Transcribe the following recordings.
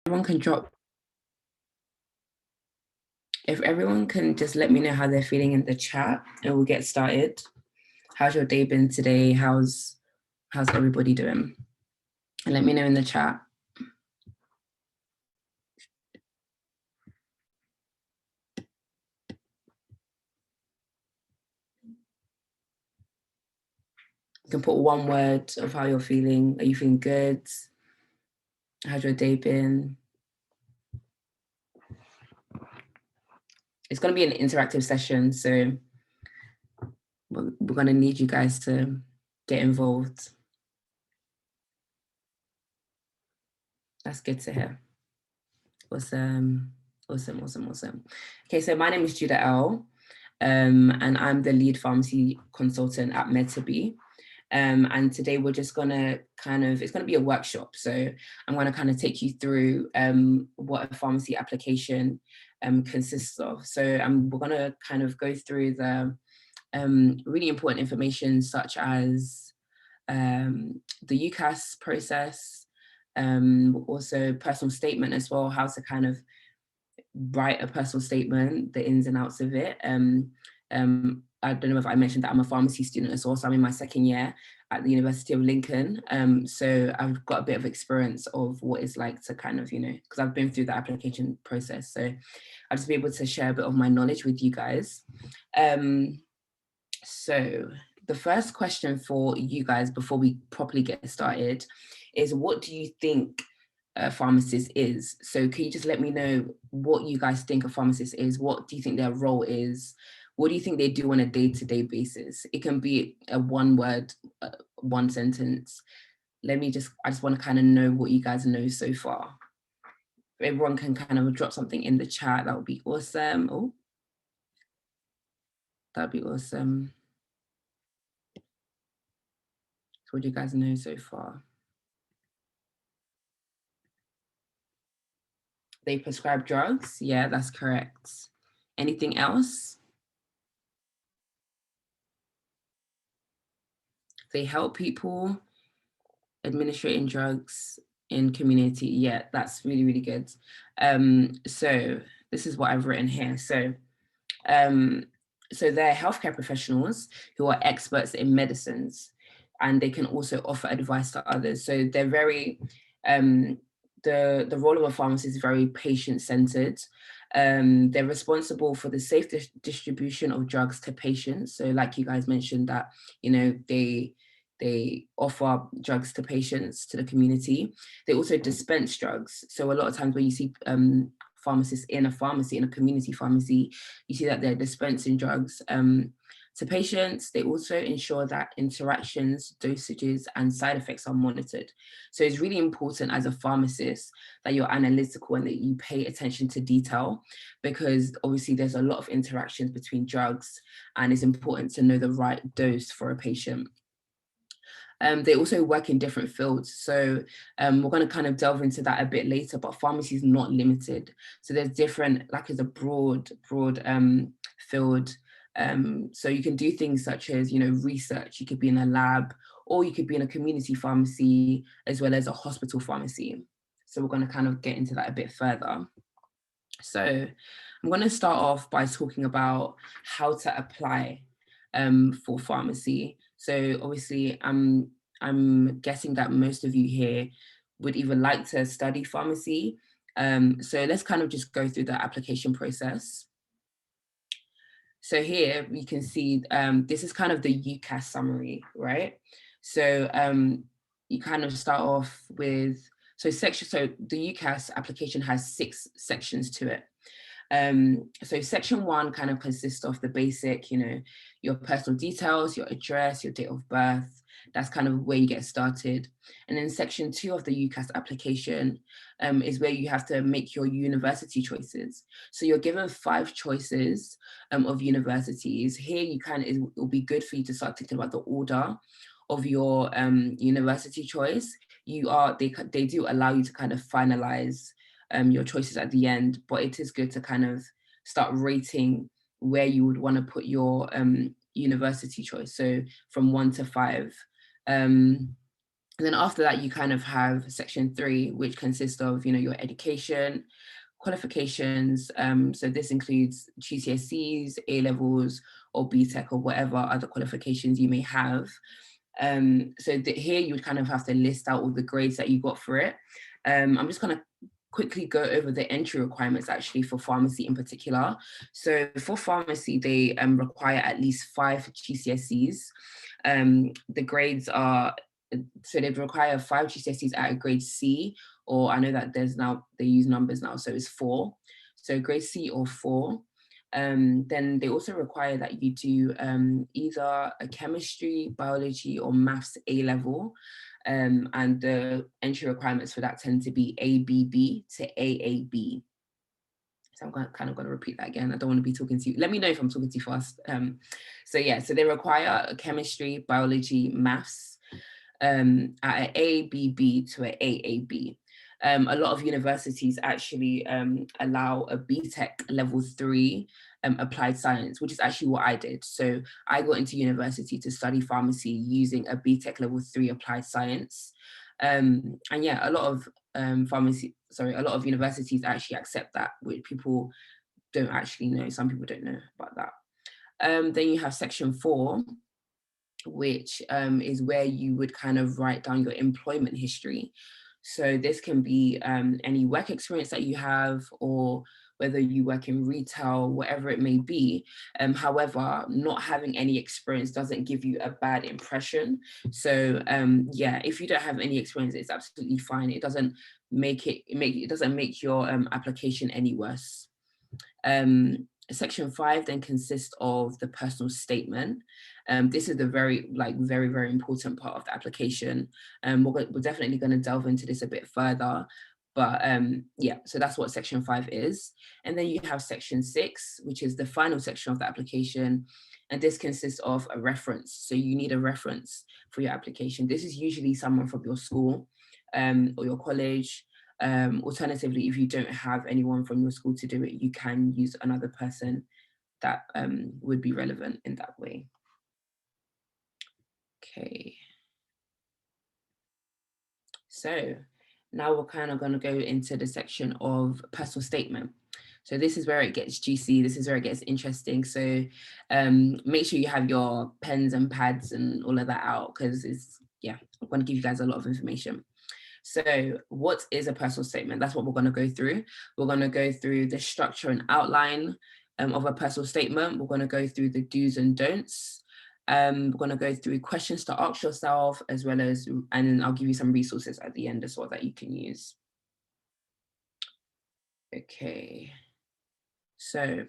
Everyone can drop, if everyone can just let me know how they're feeling in the chat and we'll get started. How's your day been today? How's everybody doing? And let me know in the chat. You can put one word of how you're feeling. Are you feeling good? How's your day been? It's going to be an interactive session, so we're going to need you guys to get involved. That's good to hear. Awesome. Okay, so my name is Judah L, and I'm the lead pharmacy consultant at Medtabi. And today we're just gonna it's gonna be a workshop. So I'm gonna kind of take you through what a pharmacy application consists of. So we're gonna kind of go through the really important information such as the UCAS process, also personal statement as well, how to kind of write a personal statement, the ins and outs of it. I don't know if I mentioned that I'm a pharmacy student as well, so I'm in my second year at the University of Lincoln. So I've got a bit of experience of what it's like to kind of, because I've been through the application process. So I'll just be able to share a bit of my knowledge with you guys. So the first question for you guys before we properly get started is, what do you think a pharmacist is? So can you just let me know what you guys think a pharmacist is? What do you think their role is? What do you think they do on a day-to-day basis? It can be a one word, one sentence. I just want to kind of know what you guys know so far. If everyone can kind of drop something in the chat, that would be awesome. Oh, that'd be awesome. So what do you guys know so far? They prescribe drugs? Yeah, that's correct. Anything else? They help people administering drugs in community. Yeah, that's really, really good. So this is what I've written here. So they're healthcare professionals who are experts in medicines, and they can also offer advice to others. So they're very, the role of a pharmacist is very patient-centered. They're responsible for the safe distribution of drugs to patients. So like you guys mentioned that, they offer drugs to patients, to the community. They also dispense drugs. So a lot of times when you see pharmacists in a pharmacy, in a community pharmacy, you see that they're dispensing drugs to patients. They also ensure that interactions, dosages, and side effects are monitored. So it's really important as a pharmacist that you're analytical and that you pay attention to detail, because obviously there's a lot of interactions between drugs, and it's important to know the right dose for a patient. They also work in different fields. So we're going to kind of delve into that a bit later, but pharmacy is not limited. So there's different, like it's a broad field. So you can do things such as, research. You could be in a lab, or you could be in a community pharmacy, as well as a hospital pharmacy. So we're going to kind of get into that a bit further. So I'm going to start off by talking about how to apply for pharmacy. So obviously, I'm guessing that most of you here would either like to study pharmacy. So let's kind of just go through the application process. So here we can see this is kind of the UCAS summary, right? So you kind of start off with so the UCAS application has 6 sections to it. So section 1 kind of consists of the basic, your personal details, your address, your date of birth. That's kind of where you get started. And then section 2 of the UCAS application is where you have to make your university choices. So you're given 5 choices of universities. Here it will be good for you to start thinking about the order of your university choice. They do allow you to kind of finalize your choices at the end, but it is good to kind of start rating where you would want to put your university choice. So from 1 to 5. And then after that, you kind of have section 3, which consists of, your education, qualifications. So this includes GCSEs, A levels, or BTEC, or whatever other qualifications you may have. So here you would kind of have to list out all the grades that you got for it. I'm just going to quickly go over the entry requirements actually for pharmacy in particular. So for pharmacy, they require at least 5 GCSEs. The grades are, so they require 5 GCSEs at a grade C, or I know that they use numbers now, so it's 4. So grade C or 4. Then they also require that you do either a chemistry, biology, or maths A level. And the entry requirements for that tend to be ABB to AAB. So I'm kind of going to repeat that again. I don't want to be talking too, let me know if I'm talking too fast. So they require a chemistry, biology, maths at an ABB to an AAB. A lot of universities actually allow a BTEC level 3 applied science, which is actually what I did. So I got into university to study pharmacy using a BTEC level 3 applied science. And yeah, a lot of a lot of universities actually accept that, which people don't actually know. Some people don't know about that. Then you have section 4, which is where you would kind of write down your employment history. So this can be any work experience that you have, or whether you work in retail, whatever it may be. However, not having any experience doesn't give you a bad impression. So yeah, if you don't have any experience, it's absolutely fine. It doesn't make your application any worse. Section 5 then consists of the personal statement. This is the very, very important part of the application. We're definitely going to delve into this a bit further. But yeah, so that's what section 5 is. And then you have section 6, which is the final section of the application. And this consists of a reference. So you need a reference for your application. This is usually someone from your school or your college. Alternatively, if you don't have anyone from your school to do it, you can use another person that would be relevant in that way. Okay. So now we're kind of going to go into the section of personal statement. So this is where it gets juicy. This is where it gets interesting. So make sure you have your pens and pads and all of that out, because I'm going to give you guys a lot of information. So what is a personal statement? That's what we're going to go through. We're going to go through the structure and outline of a personal statement. We're going to go through the do's and don'ts. We're going to go through questions to ask yourself, as well as, and then I'll give you some resources at the end as well that you can use. Okay. So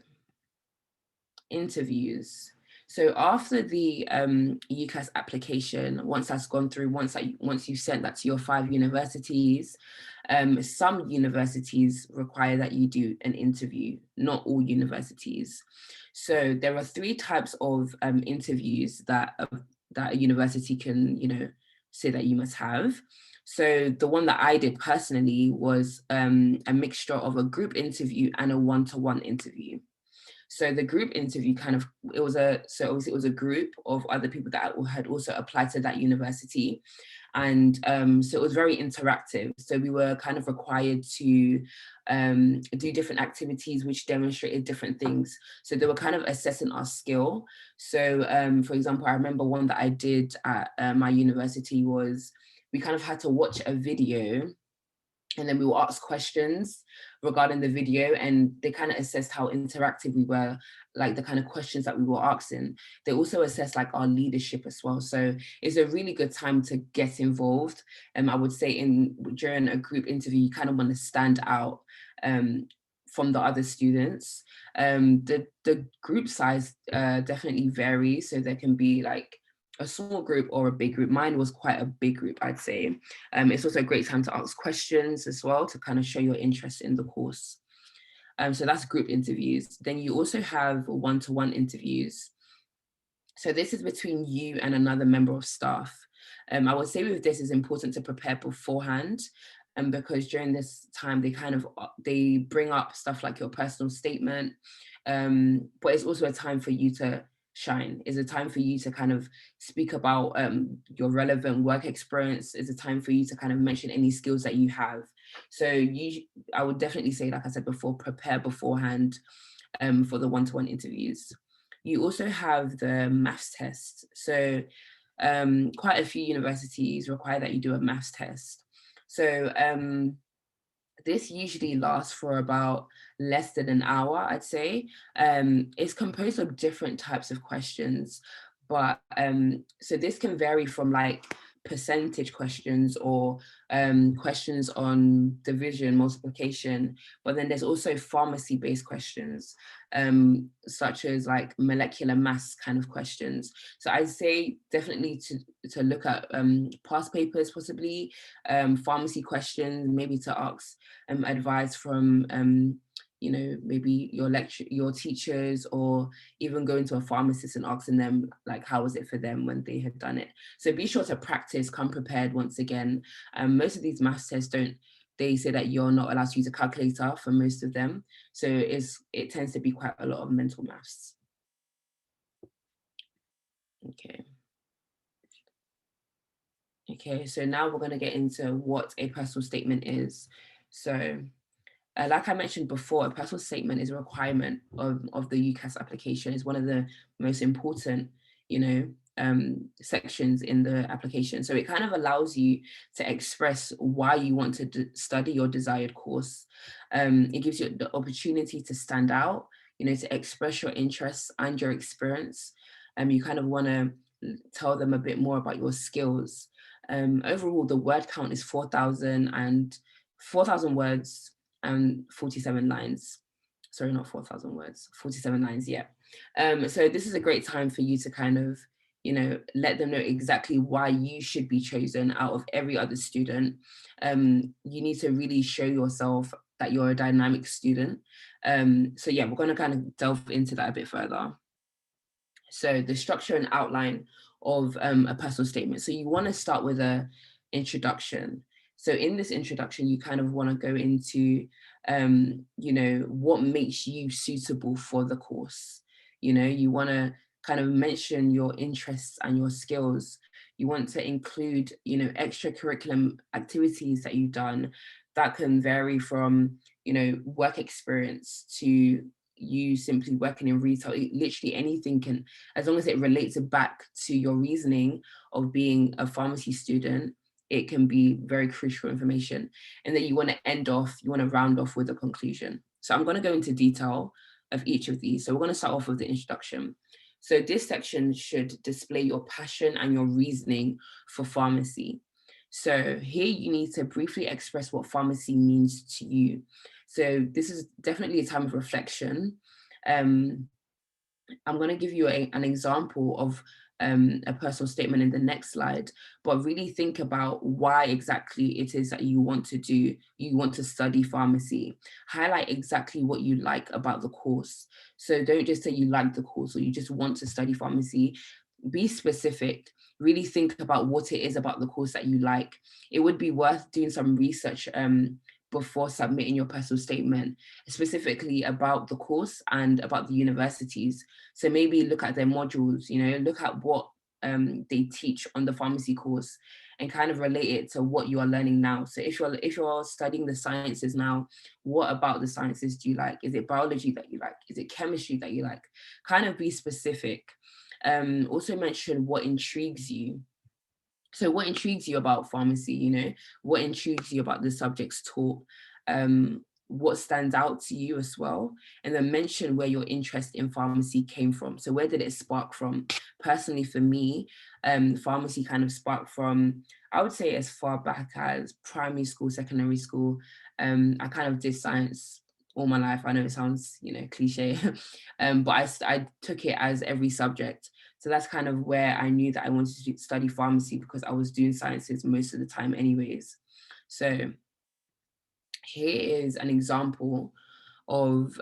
interviews. So after the UCAS application, once that's gone through, once you've sent that to your 5 universities, some universities require that you do an interview, not all universities. So there are 3 types of interviews that a university can, say that you must have. So the one that I did personally was a mixture of a group interview and a one-to-one interview. So the group interview it was a group of other people that had also applied to that university. And so it was very interactive. So we were kind of required to do different activities which demonstrated different things. So they were kind of assessing our skill. So for example, I remember one that I did at my university was, we kind of had to watch a video, and then we will ask questions regarding the video, and they kind of assessed how interactive we were, like the kind of questions that we were asking. They also assessed like our leadership as well. So it's a really good time to get involved. I would say during a group interview, you kind of want to stand out from the other students. The group size definitely varies. So there can be like a small group or a big group. Mine was quite a big group, I'd say. It's also a great time to ask questions as well, to kind of show your interest in the course. So that's group interviews. Then you also have one-to-one interviews. So this is between you and another member of staff. I would say with this, it's important to prepare beforehand, because during this time, they bring up stuff like your personal statement, but it's also a time for you to shine. It's a time for you to kind of speak about your relevant work experience. It's a time for you to kind of mention any skills that you have. So I would definitely say, like I said before, prepare beforehand for the one-to-one interviews. You also have the maths test. So quite a few universities require that you do a maths test. So this usually lasts for about less than an hour, I'd say. It's composed of different types of questions, but so this can vary from like percentage questions or questions on division, multiplication, but then there's also pharmacy-based questions, such as like molecular mass kind of questions. So I'd say definitely to look at past papers, possibly pharmacy questions, maybe to ask advice from maybe your teachers, or even going to a pharmacist and asking them like how was it for them when they had done it. So be sure to practice, come prepared once again. Most of these maths tests they say that you're not allowed to use a calculator for most of them, so it tends to be quite a lot of mental maths. Okay, so now we're going to get into what a personal statement is. So like I mentioned before, a personal statement is a requirement of the UCAS application. It's one of the most important, sections in the application. So it kind of allows you to express why you want to study your desired course. It gives you the opportunity to stand out, to express your interests and your experience. You kind of want to tell them a bit more about your skills. Overall, the word count is 4,000 words and 47 lines. Sorry, not 4,000 words, 47 lines, yeah. So this is a great time for you to kind of, let them know exactly why you should be chosen out of every other student. You need to really show yourself that you're a dynamic student. So yeah, we're going to kind of delve into that a bit further. So the structure and outline of a personal statement. So you want to start with a introduction. So in this introduction, you kind of want to go into, what makes you suitable for the course. You want to kind of mention your interests and your skills. You want to include, extracurriculum activities that you've done that can vary from, work experience to you simply working in retail. Literally anything can, as long as it relates it back to your reasoning of being a pharmacy student, it can be very crucial information. And then you want to round off with a conclusion. So I'm going to go into detail of each of these. So we're going to start off with the introduction. So this section should display your passion and your reasoning for pharmacy. So here you need to briefly express what pharmacy means to you. So this is definitely a time of reflection. I'm going to give you an example of a personal statement in the next slide, but really think about why exactly it is that you want to study pharmacy. Highlight exactly what you like about the course. So don't just say you like the course or you just want to study pharmacy. Be specific. Really think about what it is about the course that you like. It would be worth doing some research before submitting your personal statement, specifically about the course and about the universities. So maybe look at their modules, look at what they teach on the pharmacy course and kind of relate it to what you are learning now. So if you're studying the sciences now, what about the sciences do you like? Is it biology that you like? Is it chemistry that you like? Kind of be specific. Also mention what intrigues you. So what intrigues you about pharmacy, what intrigues you about the subjects taught, what stands out to you as well, and then mention where your interest in pharmacy came from. So where did it spark from? Personally, for me, pharmacy kind of sparked from, I would say, as far back as primary school, secondary school. I kind of did science all my life. I know it sounds, cliche, but I took it as every subject. So that's kind of where I knew that I wanted to study pharmacy, because I was doing sciences most of the time anyways. So here is an example of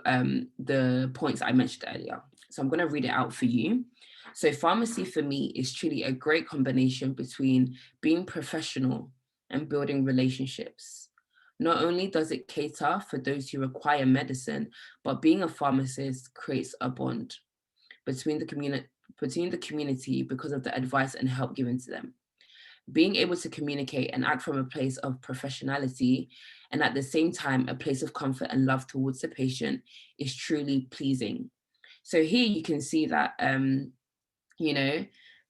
the points I mentioned earlier. So I'm going to read it out for you. So pharmacy for me is truly a great combination between being professional and building relationships. Not only does it cater for those who require medicine, but being a pharmacist creates a bond between the between the community because of the advice and help given to them. Being able to communicate and act from a place of professionality and at the same time a place of comfort and love towards the patient is truly pleasing. So here you can see that, you know,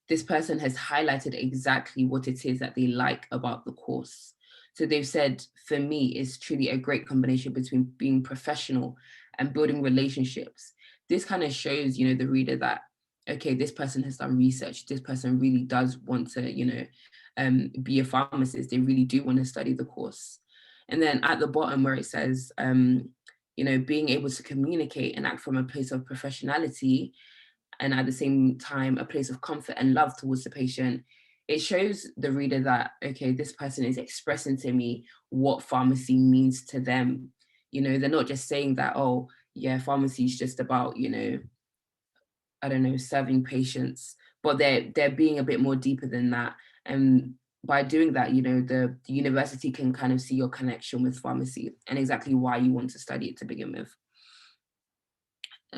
this person has highlighted exactly what it is that they like about the course. So they've said, for me, it's truly a great combination between being professional and building relationships. This kind of shows, the reader that, okay, this person has done research. This person really does want to, be a pharmacist. They really do want to study the course. And then at the bottom where it says, being able to communicate and act from a place of professionality, and at the same time a place of comfort and love towards the patient, it shows the reader that, okay, this person is expressing to me what pharmacy means to them. They're not just saying that, oh yeah, pharmacy is just about, I don't know, serving patients, but they're being a bit more deeper than that. And by doing that, the university can kind of see your connection with pharmacy and exactly why you want to study it to begin with.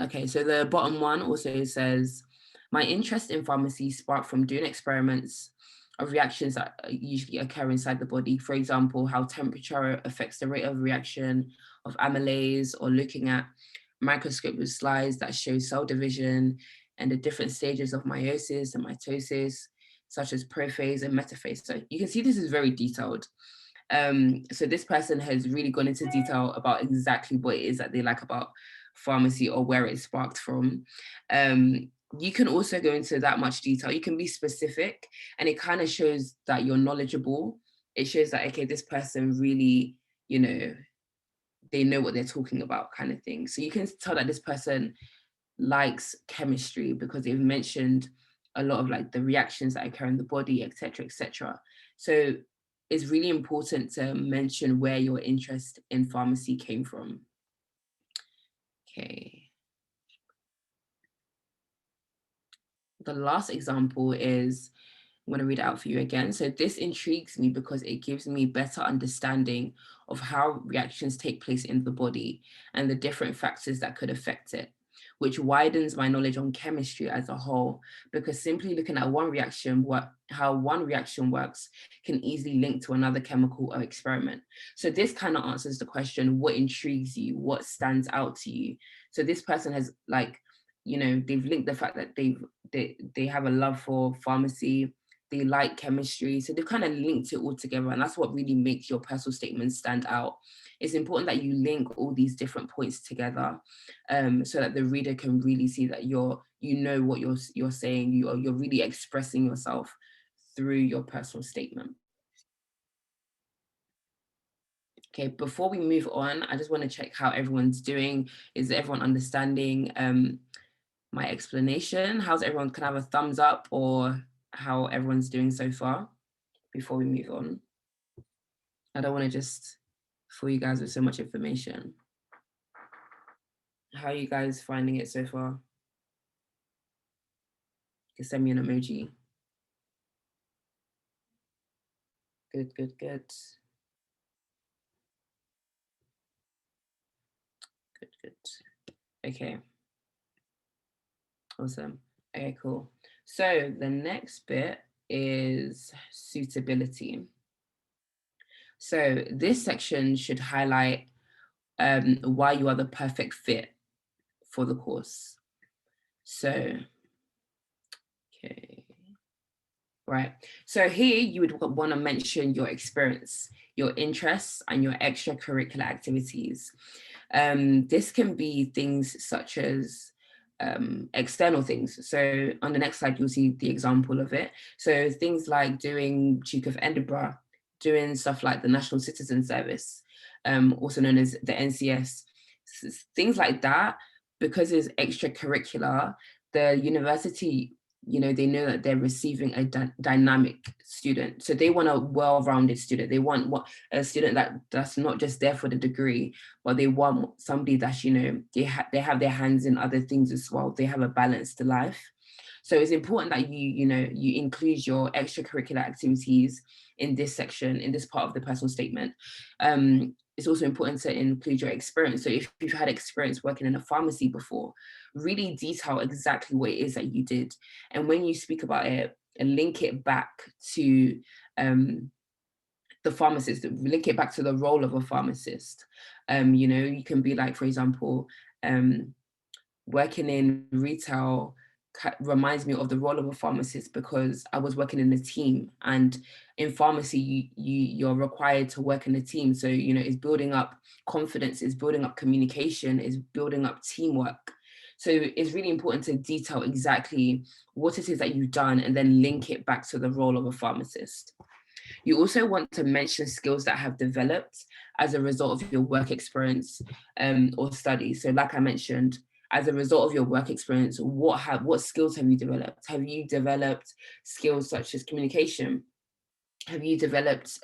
Okay, so the bottom one also says, my interest in pharmacy sparked from doing experiments of reactions that usually occur inside the body. For example, how temperature affects the rate of reaction of amylase, or looking at microscope with slides that show cell division and the different stages of meiosis and mitosis, such as prophase and metaphase. So you can see this is very detailed. So this person has really gone into detail about exactly what it is that they like about pharmacy or where it sparked from. You can also go into that much detail. You can be specific, and it kind of shows that you're knowledgeable. It shows that, okay, this person really, they know what they're talking about, kind of thing. So you can tell that this person likes chemistry because they've mentioned a lot of like the reactions that occur in the body, etc., etc. So it's really important to mention where your interest in pharmacy came from. Okay. The last example is, I'm going to read it out for you again. So this intrigues me because it gives me better understanding of how reactions take place in the body and the different factors that could affect it, which widens my knowledge on chemistry as a whole, because simply looking at how one reaction works can easily link to another chemical or experiment. So this kind of answers the question, what intrigues you? What stands out to you? So this person has they've linked the fact that they have a love for pharmacy, they like chemistry, so they've kind of linked it all together, and that's what really makes your personal statement stand out. It's important that you link all these different points together, so that the reader can really see that what you're saying, you're really expressing yourself through your personal statement. Okay, before we move on, I just want to check how everyone's doing. Is everyone understanding my explanation? How's everyone? Can I have a thumbs up or how everyone's doing so far before we move on? I don't want to just fool you guys with so much information. How are you guys finding it so far? You can send me an emoji. Good, good, good. Good, good. Okay. Awesome. Okay, cool. So the next bit is suitability. So this section should highlight why you are the perfect fit for the course. So, okay. Right. So here you would want to mention your experience, your interests, and your extracurricular activities. This can be things such as external things. So on the next slide, you'll see the example of it. So things like doing Duke of Edinburgh, doing stuff like the National Citizen Service, also known as the NCS, things like that, because it's extracurricular, the university, they know that they're receiving a dynamic student. So they want a well-rounded student. They want a student that's not just there for the degree, but they want somebody that's, they have their hands in other things as well. They have a balanced life. So it's important that you include your extracurricular activities in this section, in this part of the personal statement. it's also important to include your experience. So if you've had experience working in a pharmacy before, really detail exactly what it is that you did. And when you speak about it, and link it back to the pharmacist, link it back to the role of a pharmacist. You know, you can be like, for example, working in retail reminds me of the role of a pharmacist because I was working in a team, and in pharmacy you're required to work in a team. So you know, it's building up confidence, it's building up communication, it's building up teamwork. So it's really important to detail exactly what it is that you've done and then link it back to the role of a pharmacist. You also want to mention skills that have developed as a result of your work experience or study. So like I mentioned, as a result of your work experience, what skills have you developed? Have you developed skills such as communication? Have you developed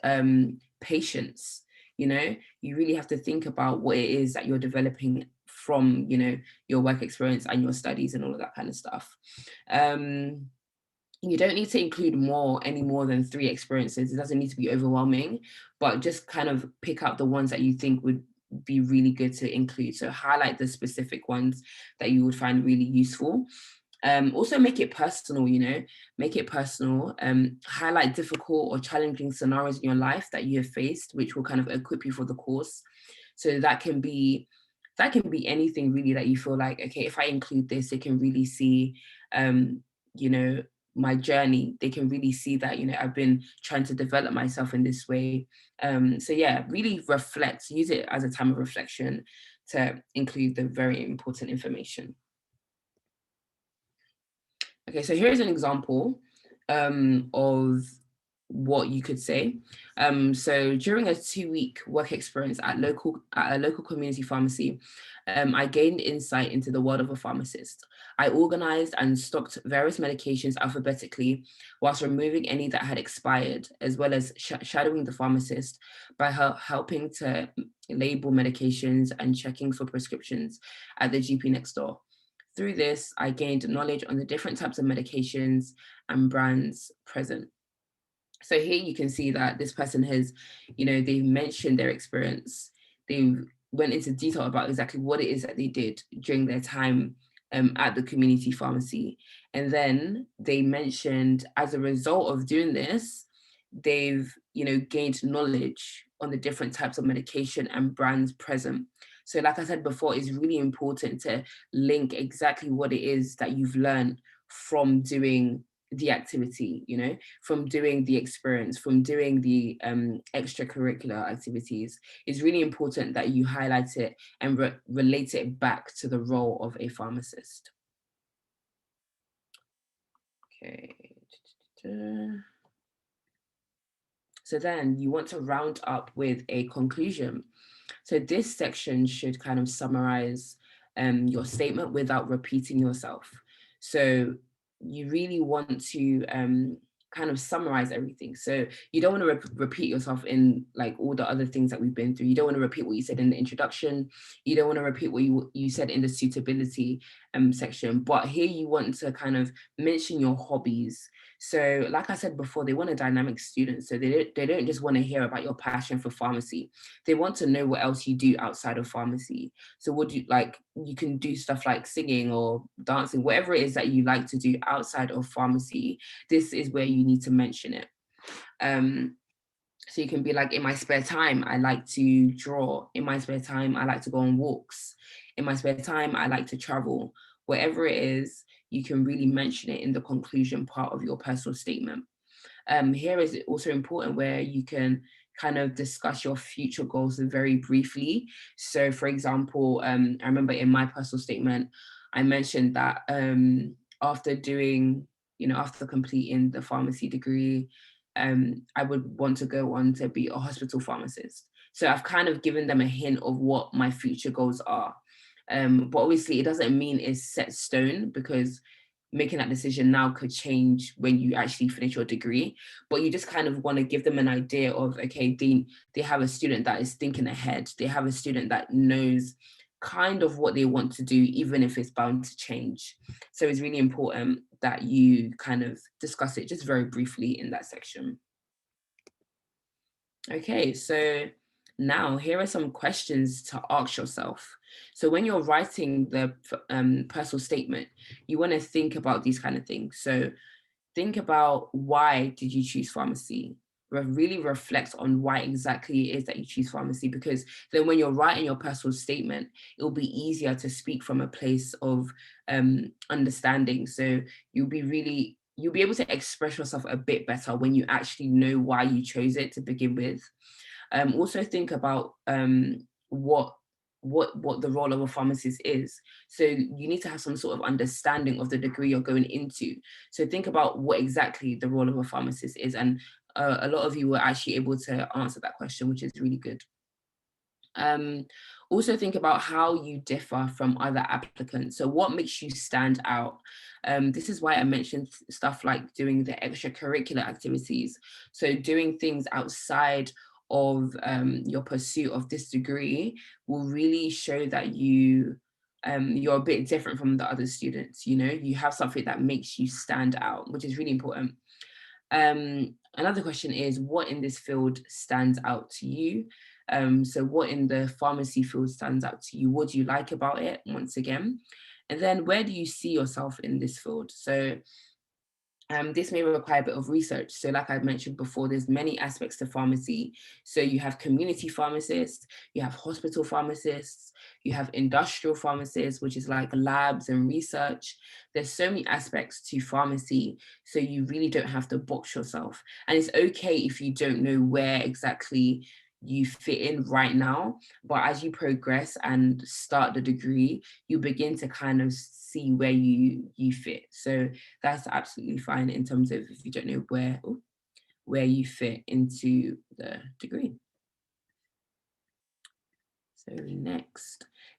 patience? You know, you really have to think about what it is that you're developing from, you know, your work experience and your studies and all of that kind of stuff. You don't need to include any more than 3 experiences. It doesn't need to be overwhelming, but just kind of pick out the ones that you think would be really good to include. So highlight the specific ones that you would find really useful. Also make it personal, you know, make it personal. Highlight difficult or challenging scenarios in your life that you have faced, which will kind of equip you for the course. So that can be anything really that you feel like, okay, if I include this, they can really see, you know, my journey. They can really see that, you know, I've been trying to develop myself in this way. So yeah, really reflect, use it as a time of reflection to include the very important information. Okay, so here's an example of what you could say. So during a 2-week work experience at a local community pharmacy, I gained insight into the world of a pharmacist. I organized and stocked various medications alphabetically whilst removing any that had expired, as well as shadowing the pharmacist by helping to label medications and checking for prescriptions at the GP next door. Through this, I gained knowledge on the different types of medications and brands present. So here you can see that this person has, you know, they've mentioned their experience. They went into detail about exactly what it is that they did during their time at the community pharmacy. And then they mentioned as a result of doing this, they've, you know, gained knowledge on the different types of medication and brands present. So like I said before, it's really important to link exactly what it is that you've learned from doing the activity, you know, from doing the experience, from doing the extracurricular activities. It's really important that you highlight it and relate it back to the role of a pharmacist. Okay. So then you want to round up with a conclusion. So this section should kind of summarize your statement without repeating yourself. So you really want to kind of summarize everything. So you don't want to repeat yourself in like all the other things that we've been through. You don't want to repeat what you said in the introduction. You don't want to repeat what you said in the suitability section. But here you want to kind of mention your hobbies. So like I said before, they want a dynamic student. So they don't just want to hear about your passion for pharmacy. They want to know what else you do outside of pharmacy. So would you like, you can do stuff like singing or dancing, whatever it is that you like to do outside of pharmacy. This is where you need to mention it. So you can be like, in my spare time, I like to draw. In my spare time, I like to go on walks. In my spare time, I like to travel. Whatever it is, you can really mention it in the conclusion part of your personal statement. Here is also important where you can kind of discuss your future goals very briefly. So for example, I remember in my personal statement, I mentioned that after doing, you know, after completing the pharmacy degree, I would want to go on to be a hospital pharmacist. So I've kind of given them a hint of what my future goals are. But obviously it doesn't mean it's set stone, because making that decision now could change when you actually finish your degree. But you just kind of want to give them an idea of, okay, they have a student that is thinking ahead. They have a student that knows kind of what they want to do, even if it's bound to change. So it's really important that you kind of discuss it just very briefly in that section. Okay, so Now, here are some questions to ask yourself. So when you're writing the personal statement, you want to think about these kind of things. So think about, why did you choose pharmacy? Really reflect on why exactly it is that you choose pharmacy, because then when you're writing your personal statement, it'll be easier to speak from a place of understanding. So you'll be able to express yourself a bit better when you actually know why you chose it to begin with. Also think about what what the role of a pharmacist is. So you need to have some sort of understanding of the degree you're going into. So think about what exactly the role of a pharmacist is, and a lot of you were actually able to answer that question, which is really good. Um, Also think about how you differ from other applicants. So what makes you stand out? This is why I mentioned stuff like doing the extracurricular activities. So doing things outside of your pursuit of this degree will really show that you're a bit different from the other students. You know, you have something that makes you stand out, which is really important. Another question is, what in this field stands out to you? So what in the pharmacy field stands out to you? What do you like about it, once again? And then where do you see yourself in this field? So this may require a bit of research. So like I mentioned before, there's many aspects to pharmacy. So you have community pharmacists, you have hospital pharmacists, you have industrial pharmacists, which is like labs and research. There's so many aspects to pharmacy. So you really don't have to box yourself. And it's okay if you don't know where exactly you fit in right now. But as you progress and start the degree, you begin to kind of see where you fit. So that's absolutely fine in terms of if you don't know where you fit into the degree. So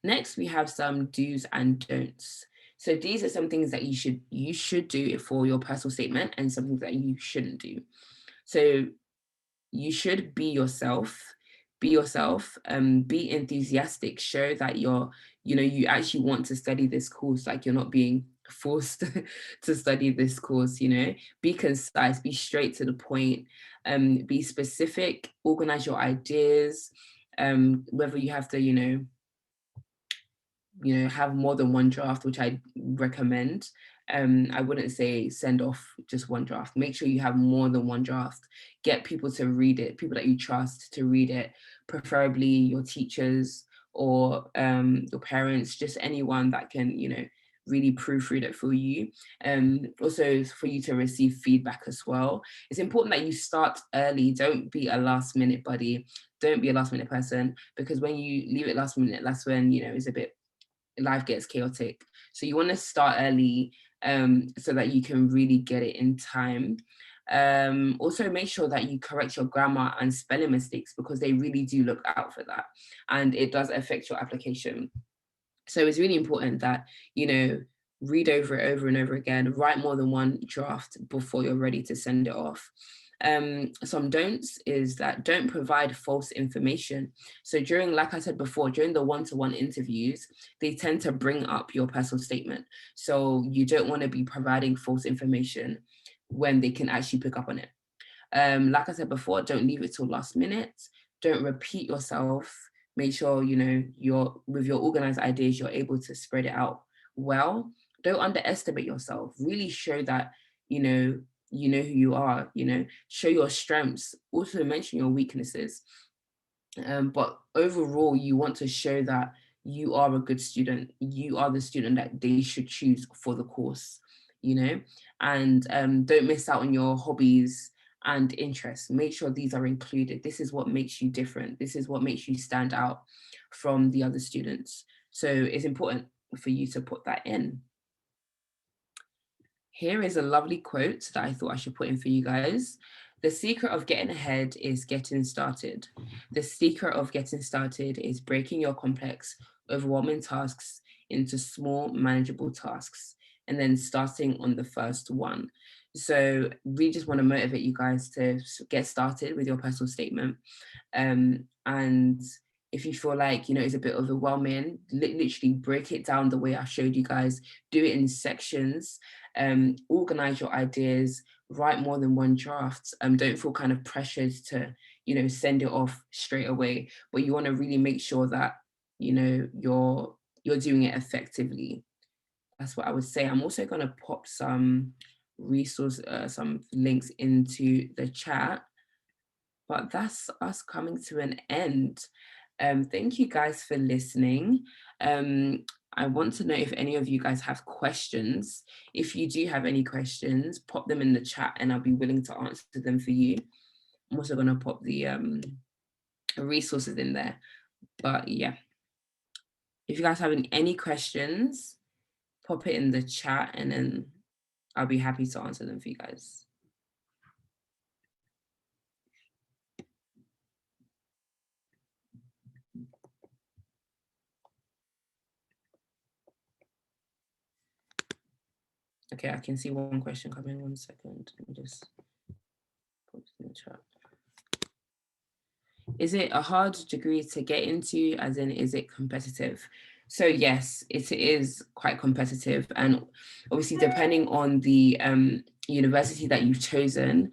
next we have some do's and don'ts. So these are some things that you should do for your personal statement, and some things that you shouldn't do. So you should be yourself. Be yourself, be enthusiastic, show that you actually want to study this course, like you're not being forced to study this course. Be concise, be straight to the point, be specific, organize your ideas, whether you have to have more than one draft, which I recommend. I wouldn't say send off just one draft. Make sure you have more than one draft. Get people to read it, people that you trust to read it, preferably your teachers or your parents, just anyone that can, really proofread it for you. Also for you to receive feedback as well. It's important that you start early. Don't be a last minute buddy. Don't be a last minute person, because when you leave it last minute, that's when, it's a bit life gets chaotic. So you want to start early, so that you can really get it in time. Also make sure that you correct your grammar and spelling mistakes, because they really do look out for that, and it does affect your application. So it's really important that, read over it over and over again, write more than one draft before you're ready to send it off. Some don'ts is that don't provide false information. So like I said before, during the one-to-one interviews, they tend to bring up your personal statement. So you don't want to be providing false information when they can actually pick up on it. Like I said before, don't leave it till last minute. Don't repeat yourself. Make sure, you're with your organized ideas, you're able to spread it out well. Don't underestimate yourself. Really show that, you know who you are, show your strengths. Also mention your weaknesses. But overall, you want to show that you are a good student. You are the student that they should choose for the course, and don't miss out on your hobbies and interests. Make sure these are included. This is what makes you different. This is what makes you stand out from the other students. So it's important for you to put that in. Here is a lovely quote that I thought I should put in for you guys. The secret of getting ahead is getting started. The secret of getting started is breaking your complex, overwhelming tasks into small, manageable tasks, and then starting on the first one. So, we just want to motivate you guys to get started with your personal statement. And if you feel like, it's a bit overwhelming, literally break it down the way I showed you guys. Do it in sections, organize your ideas, write more than one draft. Don't feel kind of pressured to, send it off straight away, but you want to really make sure that, you're doing it effectively. That's what I would say. I'm also going to pop some some links into the chat, but that's us coming to an end. Thank you guys for listening. I want to know if any of you guys have questions. If you do have any questions, pop them in the chat and I'll be willing to answer them for you. I'm also going to pop the resources in there. But yeah, if you guys have any questions, pop it in the chat and then I'll be happy to answer them for you guys. Okay, I can see one question coming. 1 second. Let me just put it in the chat. Is it a hard degree to get into, as in, is it competitive? So yes, it is quite competitive. And obviously, depending on the university that you've chosen,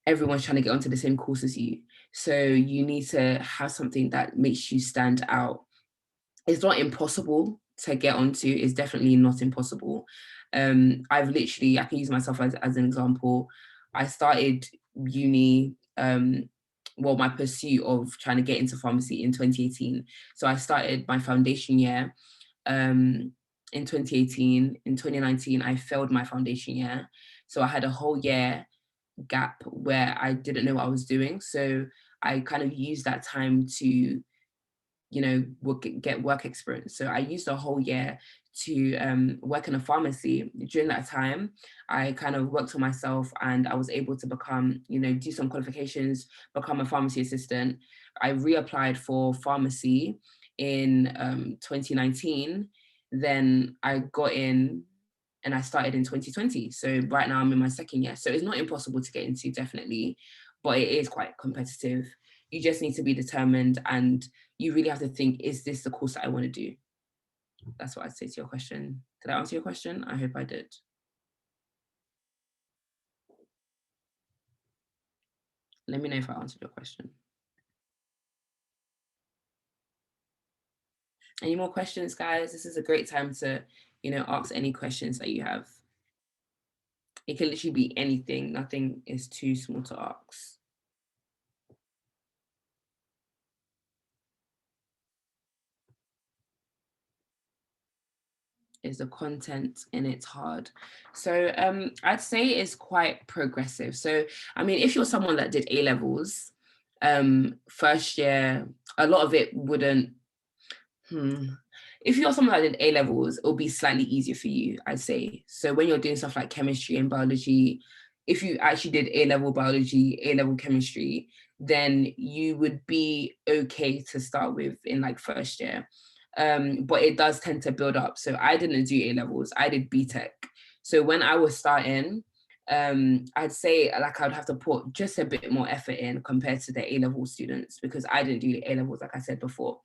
everyone's trying to get onto the same course as you. So you need to have something that makes you stand out. It's not impossible to get onto, it's definitely not impossible. I can use myself as an example. I started uni, my pursuit of trying to get into pharmacy in 2018. So I started my foundation year in 2018. In 2019, I failed my foundation year. So I had a whole year gap where I didn't know what I was doing. So I kind of used that time to get work experience. So I used a whole year to work in a pharmacy. During that time, I kind of worked on myself and I was able to become, do some qualifications, become a pharmacy assistant. I reapplied for pharmacy in 2019. Then I got in and I started in 2020. So right now I'm in my second year. So it's not impossible to get into, definitely, but it is quite competitive. You just need to be determined and you really have to think, is this the course that I want to do? That's what I'd say to your question. Did I answer your question? I hope I did. Let me know if I answered your question. Any more questions, guys? This is a great time to, ask any questions that you have. It can literally be anything. Nothing is too small to ask. Is the content and it's hard. So I'd say it's quite progressive. So I mean, if you're someone that did A levels, first year, a lot of it wouldn't. If you're someone that did A levels, it'll be slightly easier for you, I'd say. So when you're doing stuff like chemistry and biology, if you actually did A level biology, A level chemistry, then you would be okay to start with in like first year. But it does tend to build up. So I didn't do A levels, I did BTech. So when I was starting, I'd say like I'd have to put just a bit more effort in compared to the A level students because I didn't do A levels, like I said before.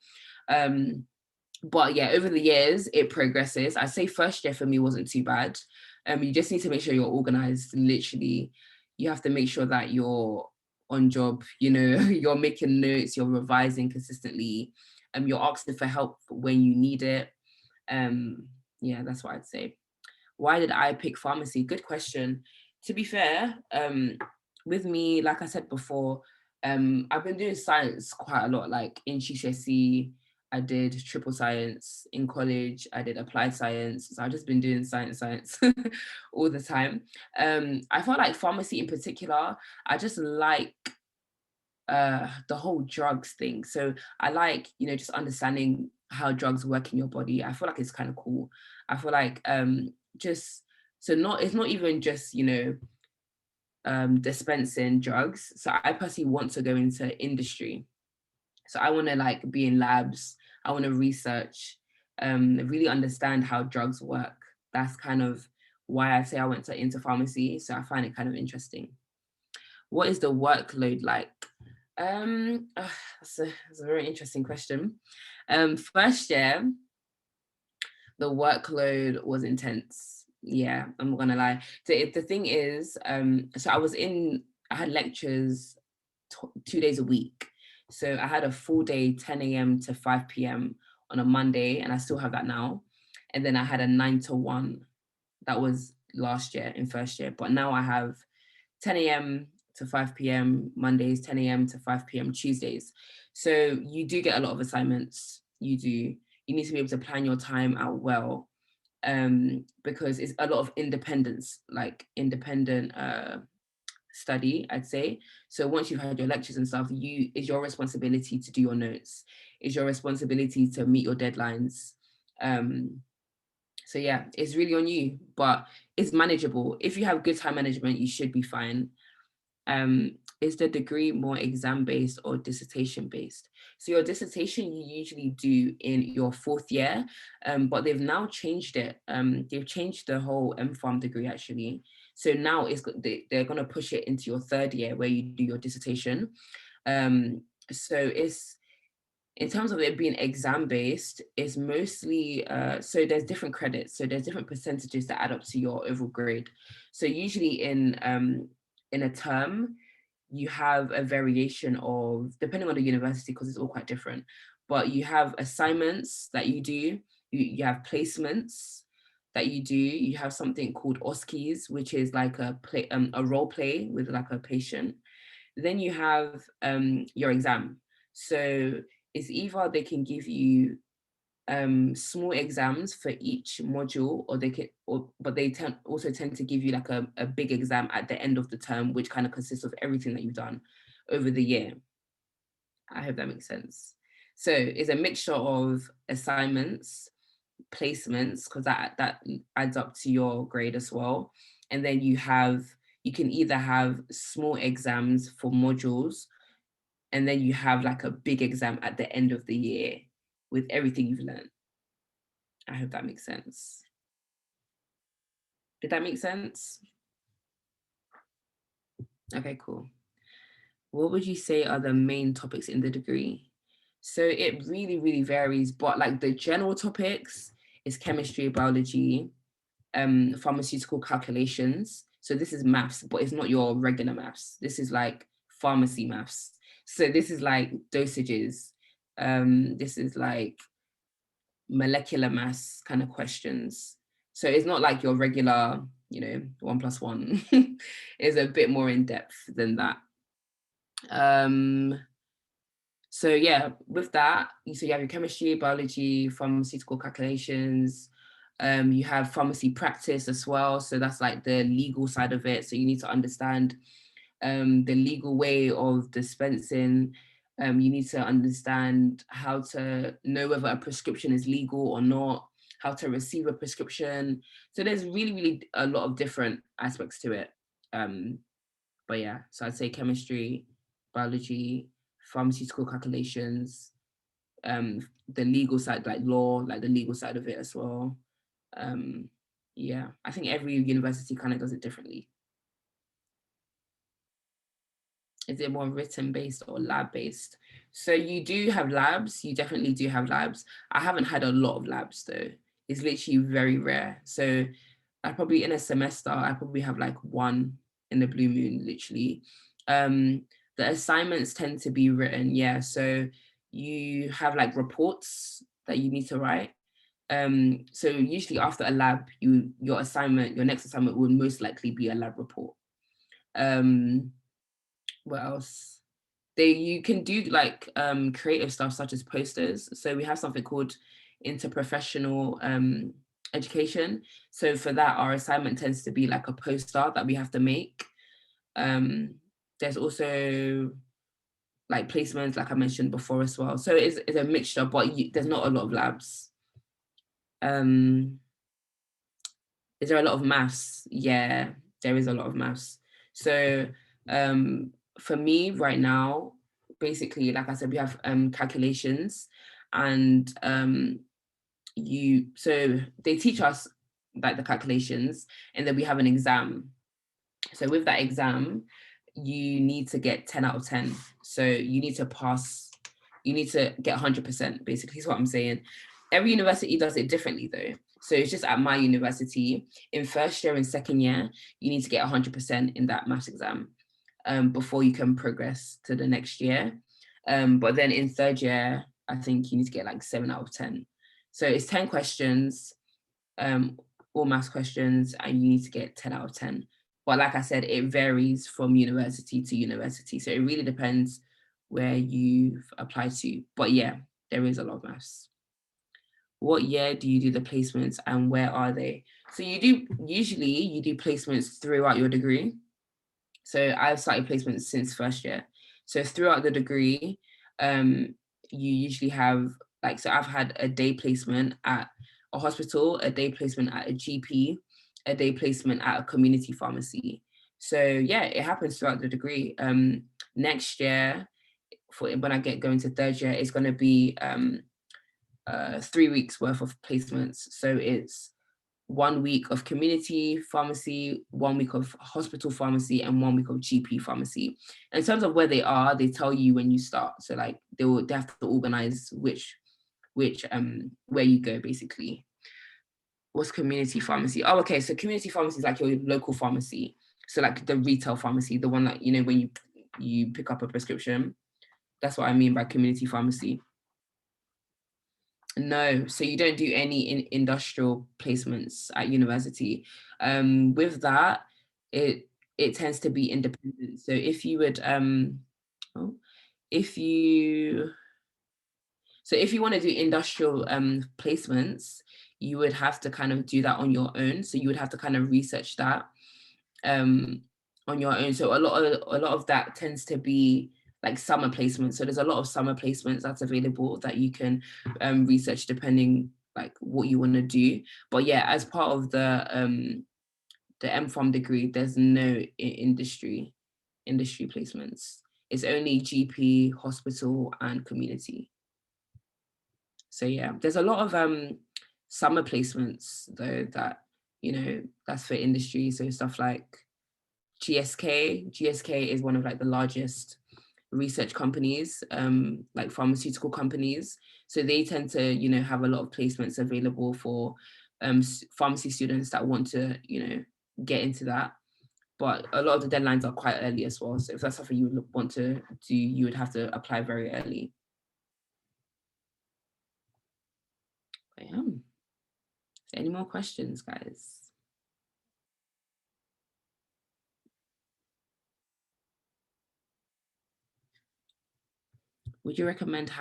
But yeah, over the years, it progresses. I'd say first year for me wasn't too bad. You just need to make sure you're organized. Literally, you have to make sure that you're on job, you're making notes, you're revising consistently, you're asking for help when you need it. Yeah, that's what I'd say. Why did I pick pharmacy? Good question. To be fair, with me, like I said before, I've been doing science quite a lot, like in GCSE, I did triple science. In college, I did applied science. So I've just been doing science all the time. I felt like pharmacy in particular, I just like the whole drugs thing. So I like, just understanding how drugs work in your body. I feel like it's kind of cool. I feel like it's not even just, dispensing drugs. So I personally want to go into industry. So I want to like be in labs. I want to research, really understand how drugs work. That's kind of why I say I went into pharmacy. So I find it kind of interesting. What is the workload like? That's a very interesting question. First year, the workload was intense. Yeah, I'm not gonna lie. So the thing is, so I had lectures 2 days a week. So I had a full day, 10 a.m. to 5 p.m. on a Monday, and I still have that now. And then I had a 9 to 1. That was last year in first year. But now I have 10 a.m. to 5 p.m. Mondays, 10 a.m. to 5 p.m. Tuesdays. So you do get a lot of assignments. You do. You need to be able to plan your time out well, because it's a lot of independence, like independent study, I'd say. So once you've had your lectures and stuff, it's your responsibility to do your notes. It's your responsibility to meet your deadlines. So yeah, it's really on you, but it's manageable. If you have good time management, you should be fine. Is the degree more exam-based or dissertation-based? So your dissertation you usually do in your 4th year, but they've now changed it. They've changed the whole MPharm degree actually. So now they're going to push it into your 3rd year where you do your dissertation. So it's, in terms of it being exam-based, it's mostly, so there's different credits. So there's different percentages that add up to your overall grade. So usually in a term, you have a variation of, depending on the university, because it's all quite different, but you have assignments that you do, you have placements that you do, you have something called OSCEs, which is like a role play with like a patient. Then you have your exam. So it's either they can give you small exams for each module, or but they also tend to give you like a big exam at the end of the term, which kind of consists of everything that you've done over the year. I hope that makes sense. So it's a mixture of assignments, placements, because that adds up to your grade as well. And then you can either have small exams for modules, and then you have like a big exam at the end of the year with everything you've learned. I hope that makes sense. Did that make sense? Okay, cool. What would you say are the main topics in the degree? So it really, really varies, but like the general topics is chemistry, biology, pharmaceutical calculations. So this is maths, but it's not your regular maths. This is like pharmacy maths. So this is like dosages. This is like molecular maths kind of questions. So it's not like your regular, 1+1. It's a bit more in depth than that. So yeah, with that, so you have your chemistry, biology, pharmaceutical calculations. You have pharmacy practice as well. So that's like the legal side of it. So you need to understand the legal way of dispensing. You need to understand how to know whether a prescription is legal or not, how to receive a prescription. So there's really, really a lot of different aspects to it. But yeah, so I'd say chemistry, biology, pharmaceutical calculations, the legal side, like law, like the legal side of it as well. Yeah, I think every university kind of does it differently. Is it more written based or lab based? So you do have labs, you definitely do have labs. I haven't had a lot of labs though. It's literally very rare. So I probably in a semester, I probably have like one in the blue moon, literally. The assignments tend to be written, yeah. So you have like reports that you need to write. So usually after a lab, your next assignment will most likely be a lab report. What else? You can do like creative stuff such as posters. So we have something called interprofessional education. So for that, our assignment tends to be like a poster that we have to make. There's also like placements, like I mentioned before as well. So it's a mixture, but there's not a lot of labs. Is there a lot of maths? Yeah, there is a lot of maths. So for me right now, basically, like I said, we have calculations, and so they teach us like the calculations, and then we have an exam. So with that exam, you need to get 10 out of 10. So you need to pass, you need to get 100%, basically is what I'm saying. Every university does it differently though. So it's just at my university, in first year and second year, you need to get 100% in that maths exam. before you can progress to the next year. But then in third year, I think you need to get like 7 out of 10. So it's 10 questions, all maths questions, and you need to get 10 out of 10. But like I said, it varies from university to university. So it really depends where you've applied to. But yeah, there is a lot of maths. What year do you do the placements and where are they? So usually you do placements throughout your degree. So I've started placements since first year. So throughout the degree, you usually have like, so I've had a day placement at a hospital, a day placement at a GP, a day placement at a community pharmacy. So yeah, it happens throughout the degree. Next year, for when I get going to third year, it's going to be 3 weeks worth of placements. So it's 1 week of community pharmacy, 1 week of hospital pharmacy, and 1 week of GP pharmacy. In terms of where they are, they tell you when you start. So like they have to organize which where you go basically. What's community pharmacy? Oh, okay. So community pharmacy is like your local pharmacy. So like the retail pharmacy, the one that, you know, when you pick up a prescription. That's what I mean by community pharmacy. No, so you don't do any industrial placements at university. With that, it tends to be independent. So if you would, oh, if you want to do industrial placements, you would have to kind of do that on your own. So you would have to kind of research that on your own. So a lot of that tends to be like summer placements. So there's a lot of summer placements that's available that you can research depending like what you want to do. But yeah, as part of the MPharm degree, there's no industry placements. It's only GP, hospital, and community. So yeah, there's a lot of summer placements though that, you know, that's for industry. So stuff like GSK is one of like the largest research companies, like pharmaceutical companies. So they tend to, you know, have a lot of placements available for pharmacy students that want to, you know, get into that. But a lot of the deadlines are quite early as well. So if that's something you would want to do, you would have to apply very early. But yeah. Any more questions, guys? Would you recommend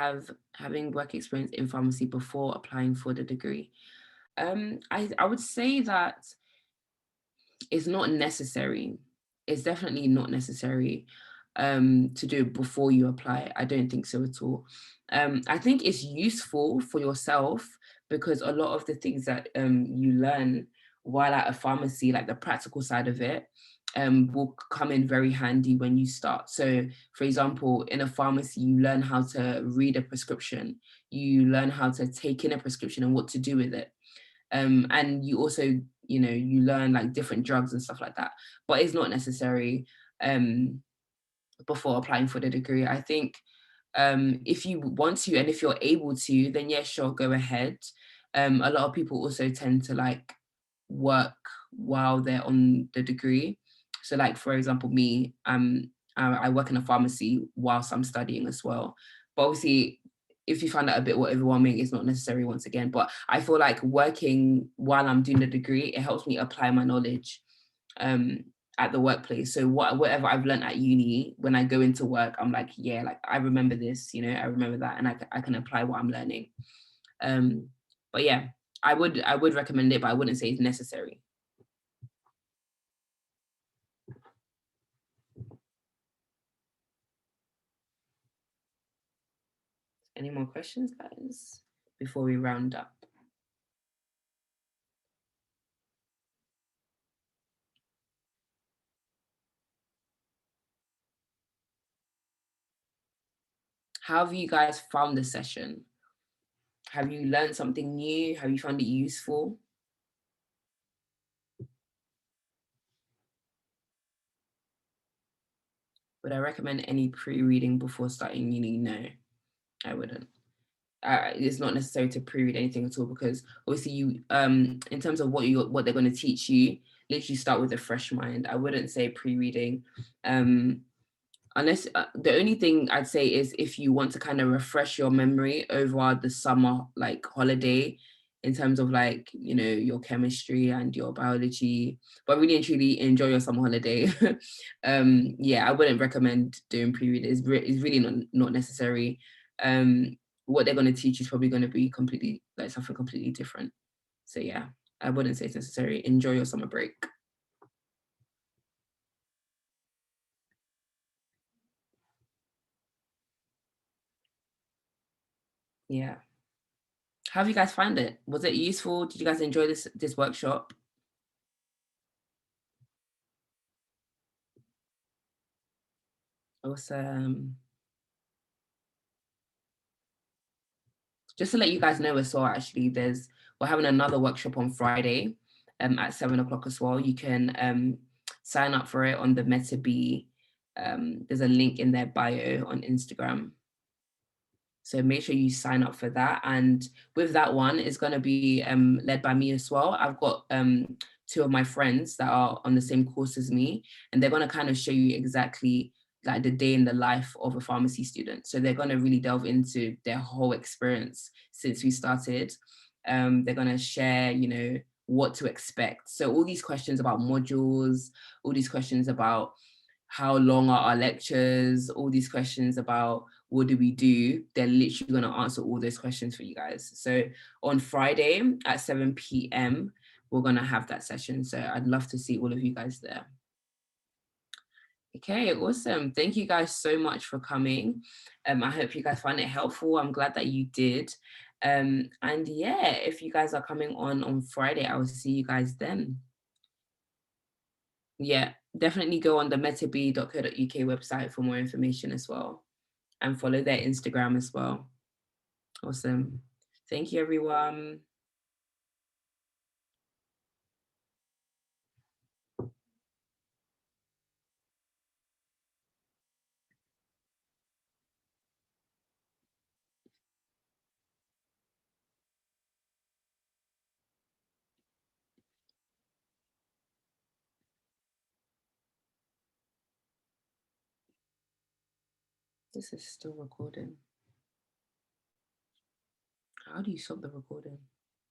having work experience in pharmacy before applying for the degree? I would say that it's not necessary. It's definitely not necessary to do it before you apply. I don't think so at all. I think it's useful for yourself because a lot of the things that you learn while at a pharmacy, like the practical side of it, will come in very handy when you start. So, for example, in a pharmacy, you learn how to read a prescription, you learn how to take in a prescription and what to do with it. And you also, you know, you learn like different drugs and stuff like that, but it's not necessary before applying for the degree. I think if you want to and if you're able to, then yeah, sure, go ahead. A lot of people also tend to like work while they're on the degree. So like, for example, me, I work in a pharmacy whilst I'm studying as well. But obviously, if you find that a bit overwhelming, it's not necessary once again. But I feel like working while I'm doing the degree, it helps me apply my knowledge at the workplace. So whatever I've learned at uni, when I go into work, I'm like, yeah, like I remember this, you know, I remember that, and I can apply what I'm learning. But yeah, I would recommend it, but I wouldn't say it's necessary. Any more questions, guys, before we round up? How have you guys found the session? Have you learned something new? Have you found it useful? Would I recommend any pre-reading before starting uni? No, I wouldn't. It's not necessary to pre-read anything at all because obviously you, in terms of what they're going to teach you, literally start with a fresh mind. I wouldn't say pre-reading. unless the only thing I'd say is if you want to kind of refresh your memory over the summer like holiday in terms of like, you know, your chemistry and your biology, but really and truly enjoy your summer holiday. Yeah, I wouldn't recommend doing pre-read. It's really not necessary. What they're going to teach is probably going to be completely like something completely different. So yeah, I wouldn't say it's necessary. Enjoy your summer break. Yeah. How have you guys find it? Was it useful? Did you guys enjoy this workshop? Awesome. Just to let you guys know as well, actually, we're having another workshop on Friday at 7 o'clock as well. You can sign up for it on the MetaB. There's a link in their bio on Instagram. So make sure you sign up for that. And with that one, it's going to be led by me as well. I've got two of my friends that are on the same course as me, and they're going to kind of show you exactly like the day in the life of a pharmacy student. So they're going to really delve into their whole experience since we started. They're going to share, you know, what to expect. So all these questions about modules, all these questions about how long are our lectures, all these questions about what do we do, they're literally going to answer all those questions for you guys. So on Friday at 7 p.m., we're going to have that session. So I'd love to see all of you guys there. Okay, awesome. Thank you guys so much for coming. I hope you guys find it helpful. I'm glad that you did. And yeah, if you guys are coming on Friday, I will see you guys then. Yeah, definitely go on the metab.co.uk website for more information as well, and follow their Instagram as well. Awesome. Thank you, everyone. This is still recording. How do you stop the recording?